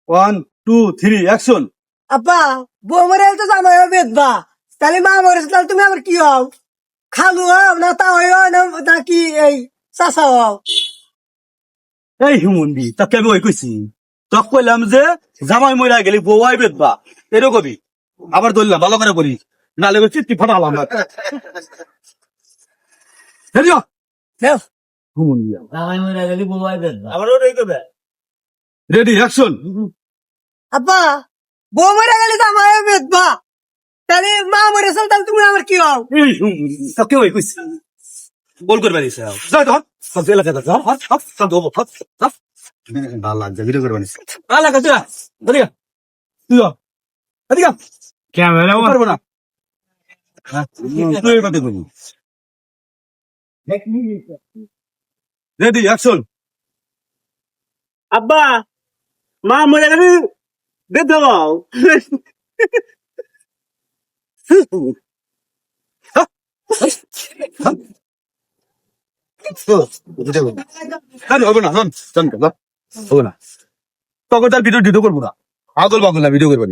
1 2 3 action. আব্বা বউ মরে তো জামাই বেদবা তাহলে মা মরেছে তাহলে তুমি আবার কি হও খালু হও না তা হও না কি এই চাচা হও এই হুমন্দি তাকে আমি ওই কইছি, তক কইলাম যে জামাই মইরা গেলি বউ আইবে বা এরও কবি, আবার ধরলাম ভালো করে বলি, নালে চিত্তি ফাটালাম না। হেরিও দেও হুমন্দি জামাই মরে গেলি বোমাই বেদবা। আবার ওটাই কবে? Ready action. আব্বা বউ মরে গেলে জামাই বেদবা তাহলে মা মরেছে তাহলে তুমি আবার কি হও এই হুমন্দি তাকে ওই কইছি, বল করবে দিছে যাই তো সব এলাকা যা হাত হাত সব দেবো হাত হাত ভালো লাগছে ভিডিও করবে নিছে আলা কাছে এদিকে তুই এদিকে ক্যামেরা পারবো না। হ্যাঁ, তুই এই কথা বলি। Ready action. আব্বা মা মরে গেলি বেদাও। হবে না হবে না তখন তার ভিডিও করবো না, আগল বাগল না ভিডিও করবো